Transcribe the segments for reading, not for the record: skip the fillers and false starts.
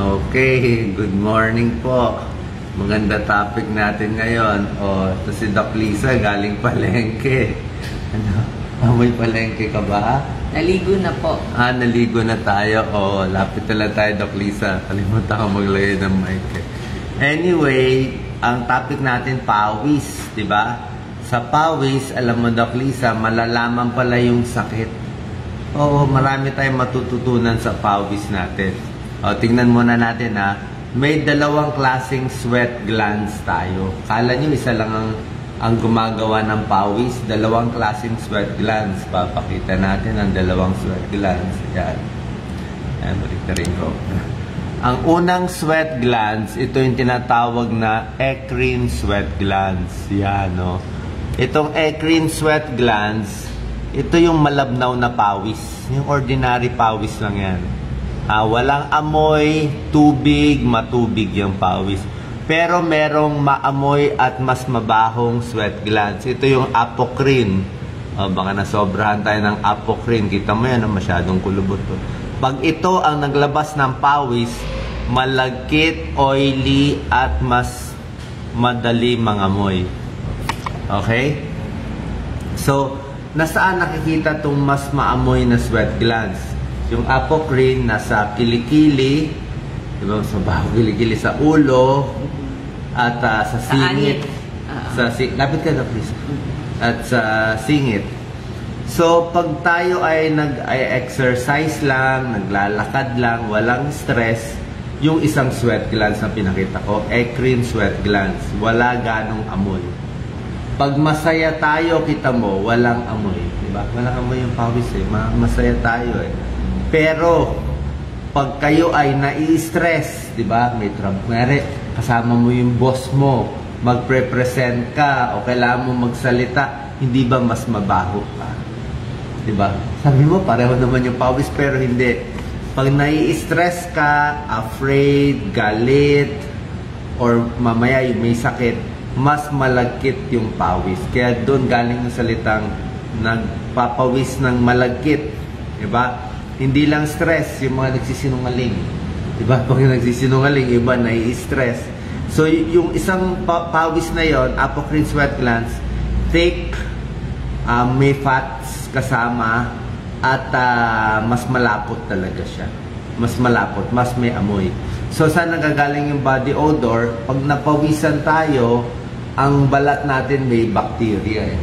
Okay, good morning po. Maganda topic natin ngayon. Ito si Doc Lisa, galing palengke. Amoy palengke ka ba? Naligo na po. Naligo na tayo. Lapit na lang tayo, Doc Lisa. Kalimutan ko maglagay ng mic. Anyway, ang topic natin, pawis, di ba? Sa pawis, alam mo, Doc Lisa, malalaman pala yung sakit. Marami tayong matututunan sa pawis natin. Tingnan muna natin may dalawang klaseng sweat glands tayo. Kala nyo isa lang ang gumagawa ng pawis, dalawang klaseng sweat glands. Papakita natin ang dalawang sweat glands. Yan. Balik na rin ko. Ang unang sweat glands, ito yung tinatawag na eccrine sweat glands. Yan, no? Itong eccrine sweat glands, ito yung malabnaw na pawis. Yung ordinary pawis lang yan. Walang amoy, tubig, matubig yung pawis. Pero merong maamoy at mas mabahong sweat glands. Ito yung apocrine. Baka nasobrahan tayo ng apocrine. Kita mo yan, masyadong kulubot to. Pag ito ang naglabas ng pawis, malagkit, oily, at mas madali mangamoy. Okay? So, nasaan nakikita itong mas maamoy na sweat glands? Yung apocrine nasa kilikili, diba, sa baho kilikili, sa ulo, at sa singit. Lapit ka na, please. At sa singit. So, pag tayo ay nag-exercise lang, naglalakad lang, walang stress, yung isang sweat glands na pinakita ko, eccrine sweat glands, wala ganong amoy. Pag masaya tayo, kita mo, walang amoy. Diba? Walang amoy yung pawis masaya tayo Pero, pag kayo ay nai-stress, di ba? May trouble. Kasama mo yung boss mo, magpre-present ka, o kailangan mo magsalita, hindi ba mas mabaho ka? Di ba? Sabi mo, pareho naman yung pawis, pero hindi. Pag nai-stress ka, afraid, galit, or mamaya may sakit, mas malagkit yung pawis. Kaya doon galing yung salitang nagpapawis ng malagkit. Di ba? Hindi lang stress, yung mga nagsisinungaling. Diba? Pag nagsisinungaling, iba nai-stress. So, yung isang pawis na yon, apocrine sweat glands, thick, may fats kasama, at mas malapot talaga siya. Mas malapot, mas may amoy. So, saan nagagaling yung body odor? Pag napawisan tayo, ang balat natin may bacteria.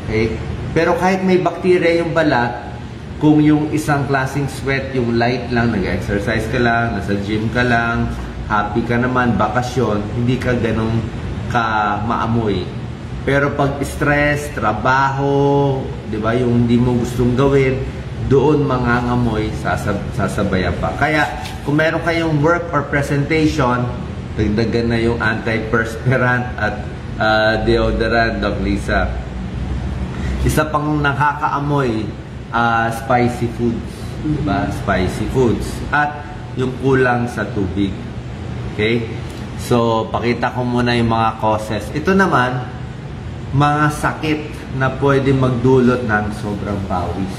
Okay? Pero kahit may bacteria yung balat, kung yung isang klaseng sweat, yung light lang, nag-exercise ka lang, nasa gym ka lang, happy ka naman, bakasyon, hindi ka ganun ka maamoy. Pero pag stress, trabaho, di ba, yung hindi mo gustong gawin, doon mangangamoy, sasabayan pa. Kaya, kung meron kayong work or presentation, dagdagan na yung antiperspirant at deodorant, Doc Lisa. Isa pang nakakaamoy, spicy foods, diba? Spicy foods at yung kulang sa tubig. Okay? So, pakita ko muna yung mga causes. Ito naman, mga sakit na pwede magdulot ng sobrang pawis.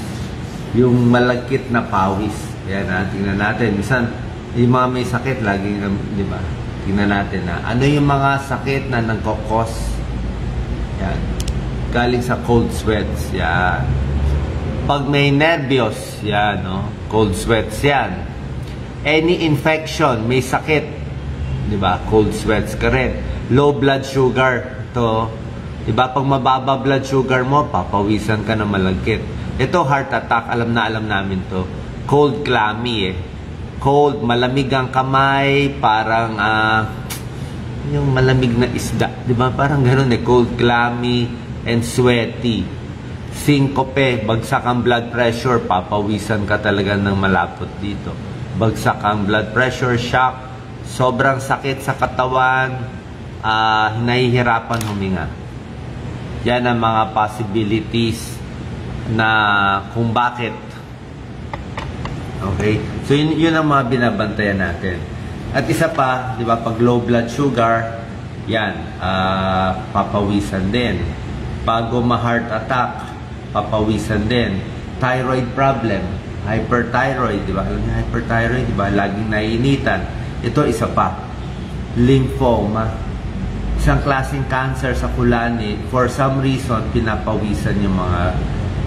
Yung malagkit na pawis. Ayan, tingnan natin. Minsan, yung mga may sakit, laging, di ba? Tingnan natin ano yung mga sakit na nagkakos? Yan. Galing sa cold sweats. Yan. Pag may nervyos, yan, no? Cold sweats yan. Any infection, may sakit, di ba? Cold sweats ka rin. Low blood sugar, ito, di ba? Pag mababa blood sugar mo, papawisan ka na malagkit. Ito, heart attack, alam namin to. Cold clammy, Cold, malamig ang kamay, parang, yung malamig na isda, di ba? Parang gano'n cold clammy and sweaty. Syncope, bagsak ang blood pressure, papawisan ka talaga ng malapot dito. Bagsak ang blood pressure, shock, sobrang sakit sa katawan, nahihirapan huminga. Yan ang mga possibilities na kung bakit. Okay? So, yun ang mga binabantayan natin. At isa pa, di ba, pag low blood sugar, yan, papawisan din. Pag ma-heart attack, papawisan din. Thyroid problem, hyperthyroid, di ba? Alam niyo, hyperthyroid, di ba? Laging naiinitan. Ito isa pa, lymphoma. Isang klaseng cancer sa kulani, for some reason, pinapawisan yung mga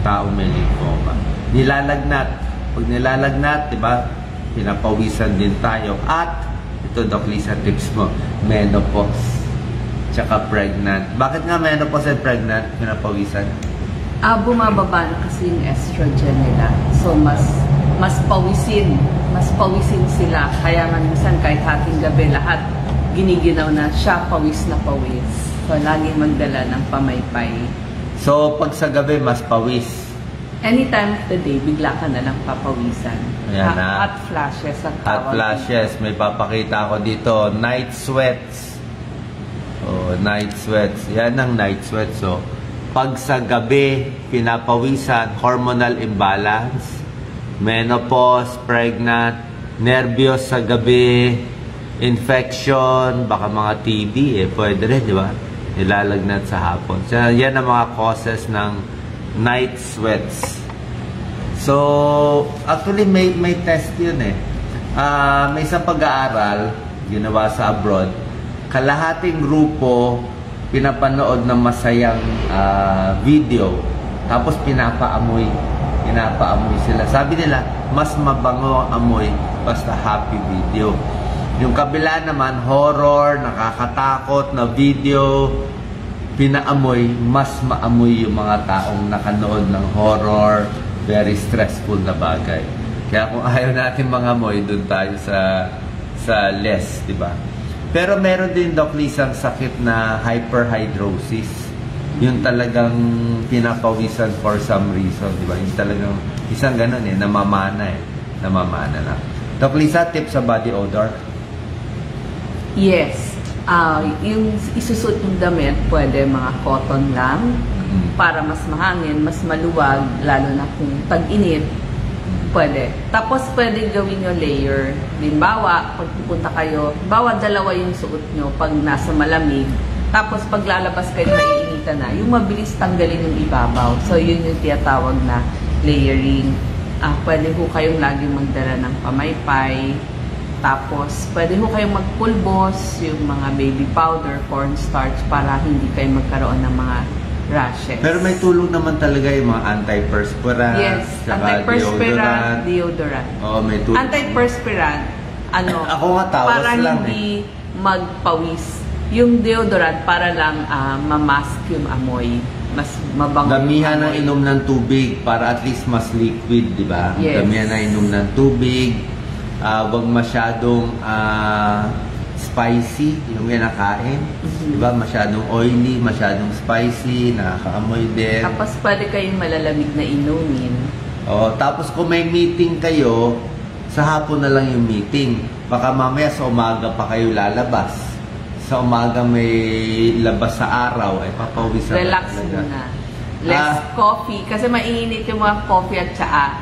tao may lymphoma. Nilalagnat. Pag nilalagnat, di ba, pinapawisan din tayo. At, ito Doc Lisa, tips mo, menopause. Tsaka pregnant. Bakit nga menopause and pregnant pinapawisan? Bumababa na kasi yung estrogen nila. So, mas pawisin sila. Kaya nga minsan kahit hating gabi, lahat giniginaw na siya, pawis na pawis. So, laging magdala ng pamaypay. So, pag sa gabi, mas pawis. Any time of the day, bigla ka na lang papawisan. Ayan na. Hot flashes ang Hot tawag. flashes. May papakita ako dito. Night sweats. Oh, night sweats. Yan ang night sweats. So, pag sa gabi, pinapawisan, hormonal imbalance, menopause, pregnant, nervyos sa gabi, infection, baka mga TB, pwede rin, di ba? Nilalagnat sa hapon. So, yan ang mga causes ng night sweats. So, actually, may test yun may isang pag-aaral, ginawa sa abroad, kalahating grupo, pinapanood ng masayang video, tapos pinapaamoy sila. Sabi nila, mas mabango ang amoy basta happy video. Yung kabila naman, horror, nakakatakot na video, pinaamoy, mas maamoy yung mga taong nakanood ng horror, very stressful na bagay. Kaya kung ayaw natin mangamoy, dun tayo sa less, di ba? Pero meron din, Doc Lisa, ang sakit na hyperhidrosis. Yung talagang pinapawisan for some reason, di ba? Yung talagang isang ganun namamana na. Doc Lisa, tips sa body odor? Yes. Yung isusuot ng damit, pwede mga cotton lang para mas mahangin, mas maluwag, lalo na kung tag-init. Pwede. Tapos, pwede gawin nyo layer. Limbawa, pag pupunta kayo, bawa dalawa yung suot nyo pag nasa malamig. Tapos, pag lalabas kayo, naiinitan na. Yung mabilis tanggalin yung ibabaw. So, yun yung tinatawag na layering. Pwede ho kayong laging magdala ng pamaypay. Tapos, pwede ho kayong magpulbos, yung mga baby powder, cornstarch, para hindi kayo magkaroon ng mga rashes. Pero may tulong naman talaga yung mga antiperspirant. Yes, antiperspirant, deodorant. Oh, may tulong. Antiperspirant, ako nga tawas para lang hindi magpawis. Yung deodorant, para lang mamask yung amoy. Mas mabango. Damihan ng inom ng tubig para at least mas liquid, di ba? Yes. Damihan ng inom ng tubig. Wag masyadong spicy yung kinakain. Diba? Masyadong oily, masyadong spicy, nakakaamoy din. Tapos pwede kayong malalamig na inumin. Tapos kung may meeting kayo, sa hapon na lang yung meeting. Baka mamaya sa umaga pa kayo lalabas. Sa umaga may labas sa araw, ay papawisan. Relax muna. Less coffee. Kasi mainit yung mga coffee at tsaa.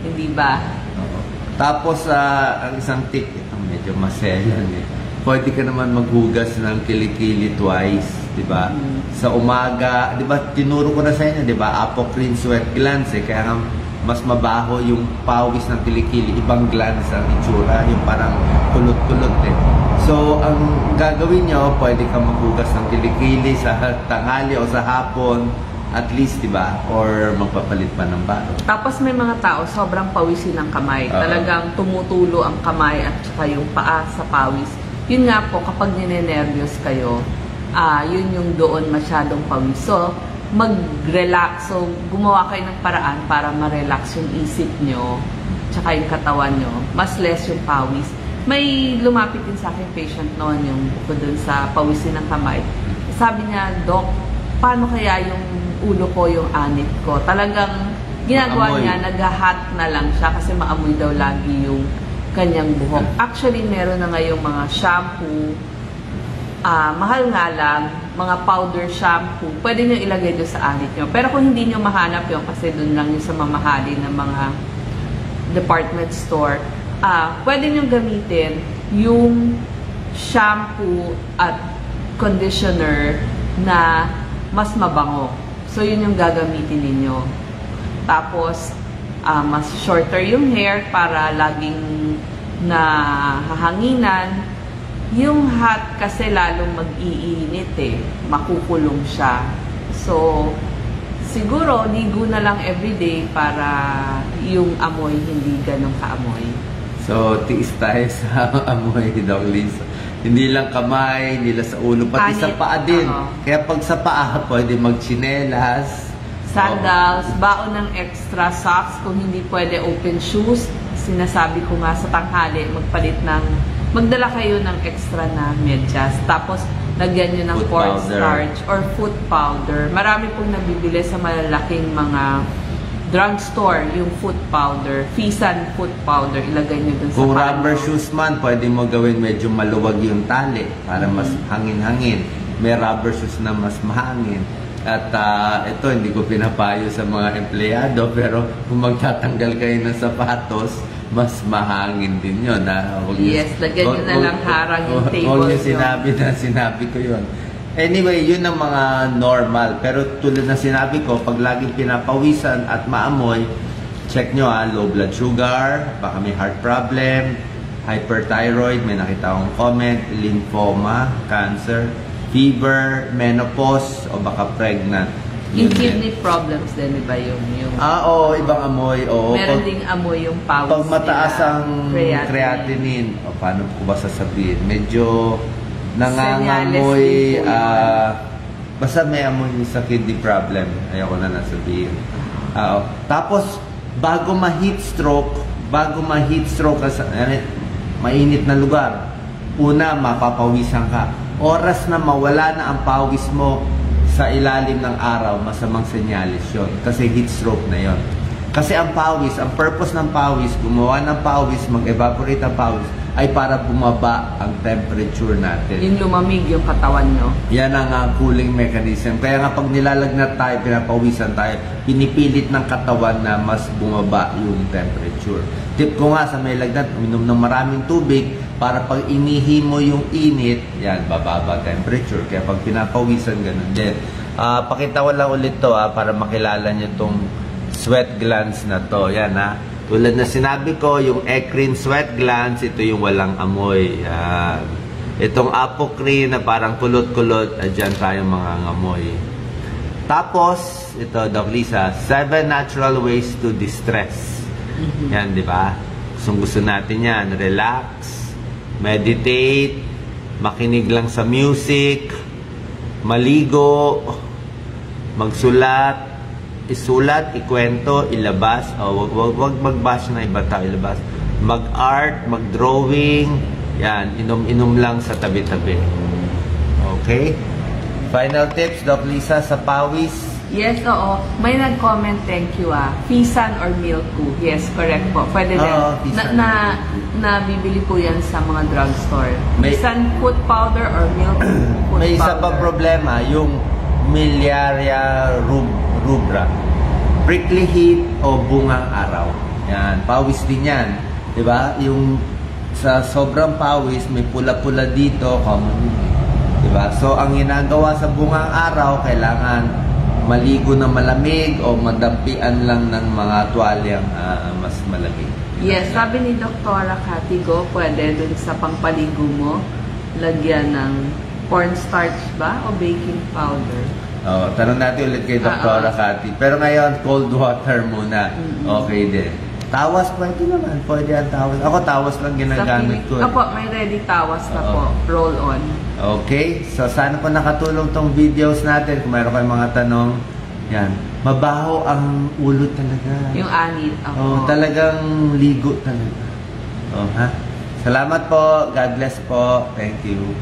Hindi ba? Tapos, ang isang tip, ito medyo maselan Pwede ka naman maghugas ng kilikili twice, di ba? Sa umaga, di ba, tinuro ko na sa inyo, di ba? Apocrine sweat glands, kaya nga mas mabaho yung pawis ng kilikili, ibang glands ang itsura, yung parang kulot-kulot So, ang gagawin nyo, pwede ka maghugas ng kilikili sa tanghali o sa hapon, at least, di ba? Or magpapalit pa ng bago. Tapos may mga tao, sobrang pawisin ng kamay. Talagang tumutulo ang kamay at saka yung paa sa pawis. Yun nga po, kapag ninenervyos kayo, yun yung doon masyadong pawis. So, mag-relax. So, gumawa kayo ng paraan para ma-relax yung isip nyo, tsaka yung katawan nyo. Mas less yung pawis. May lumapit din sa akin patient noon, yung bukod dun sa pawisin ng kamay. Sabi niya, Doc, paano kaya yung ulo ko, yung anit ko? Talagang ginagawa niya, nag-hot na lang siya kasi maamoy daw lagi yung kanyang buhok. Actually, meron na ngayong mga shampoo, mahal nga lang, mga powder shampoo, pwede nyo ilagay doon sa anit nyo. Pero kung hindi nyo mahanap yun, kasi doon lang yung sa mamahali ng mga department store, pwede nyo gamitin yung shampoo at conditioner na mas mabango. So, yun yung gagamitin ninyo. Tapos, mas shorter yung hair para laging na hahanginan. Yung hot kasi lalong mag-iinit makukulong siya. So, siguro, ligo na lang everyday para yung amoy hindi ganong kaamoy. So, tiis tayo sa amoy, Doc Lisa. Hindi lang kamay, hindi lang sa ulo, pati sa paa din. Kaya pag sa paa, pwede magtsinelas. Sandals, baon ng extra socks. Kung hindi pwede open shoes, sinasabi ko nga sa tanghali, magdala kayo ng extra na medyas. Tapos, lagyan nyo ng cornstarch or foot powder. Marami pong nabibili sa malalaking mga drugstore, yung foot powder, Fisan foot powder, ilagay nyo dun sa kung rubber shoes man, pwede mo gawin medyo maluwag yung tali para mas hangin-hangin. May rubber shoes na mas mahangin. At ito, hindi ko pinapayo sa mga empleyado, pero kung magtatanggal kayo ng sapatos, mas mahangin din yun. Lagyan nyo na lang harang yung table. Huwag nyo sinabi ko yun. Anyway, yun ang mga normal. Pero tulad na sinabi ko, pag laging pinapawisan at maamoy, check nyo low blood sugar, baka may heart problem, hyperthyroid, may nakita akong comment, lymphoma, cancer, fever, menopause, o baka pregnant. Yung kidney problems din, iba yung... Oo, ibang amoy. Oo. Meron ding amoy yung pawis. Pag mataas ang creatinine, o paano ko ba sasabihin? Medyo nangangamoy, basta may amoy sa kidney problem. Ayoko na nasabihin. Tapos, bago ma-heat stroke sa mainit na lugar, una, mapapawisan ka. Oras na mawala na ang pawis mo sa ilalim ng araw, masamang senyalis yun. Kasi heat stroke na yon. Kasi ang pawis, ang purpose ng pawis, gumawa ng pawis, mag-evaporate ang pawis, ay para bumaba ang temperature natin. Yung lumamig yung katawan nyo. Yan ang cooling mechanism. Kaya nga pag nilalagnat tayo, pinapawisan tayo, pinipilit ng katawan na mas bumaba yung temperature. Tip ko nga sa may lagnat, uminom ng maraming tubig para pag inihi mo yung init, yan, bababa temperature. Kaya pag pinapawisan, ganun din. Pakita ko lang ulit to para makilala nyo tong sweat glands na to. Yan tulad na sinabi ko, yung eccrine sweat glands, ito yung walang amoy. Yan. Itong apocrine na parang kulot-kulot, dyan tayo mga ngamoy. Tapos, ito, Doc Lisa, 7 natural ways to distress. Yan, di ba? Gusto natin yan. Relax, meditate, makinig lang sa music, maligo, magsulat, isulat, ikwento, ilabas, wag mag-bash na iba tao, ilabas. Mag-art, mag-drawing, yan, inom-inom lang sa tabi-tabi. Okay? Final tips, Doc Lisa, sa pawis? Yes, oo. May nag-comment, thank you Fisan or Milku. Yes, correct po. Pwede din. Nabibili po yan sa mga drugstore. Fisan foot powder or Milku foot powder. May isa pa problema, yung Miliaria rubra. Prickly heat o bungang araw. Yan, pawis din yan. Diba? Yung sa sobrang pawis, may pula-pula dito, common. Diba? So, ang ginagawa sa bungang araw, kailangan maligo na malamig o madampian lang ng mga tuwalyang mas malamig. Yes, sabi ni Dr. Katigo, pwede dun sa pangpaligo mo, lagyan ng cornstarch ba o baking powder? Tanong natin ulit kay Dr. Kati. Pero ngayon, cold water muna. Okay din. Tawas, pwede naman. Pwede ang tawas. Ako, tawas lang ginagamit ko. Opo, may ready tawas na po. Roll on. Okay. So, sana po nakatulong tong videos natin. Kung mayroon kayong mga tanong, yan. Mabaho ang ulo talaga. Yung anit. Talagang ligo talaga. Salamat po. God bless po. Thank you.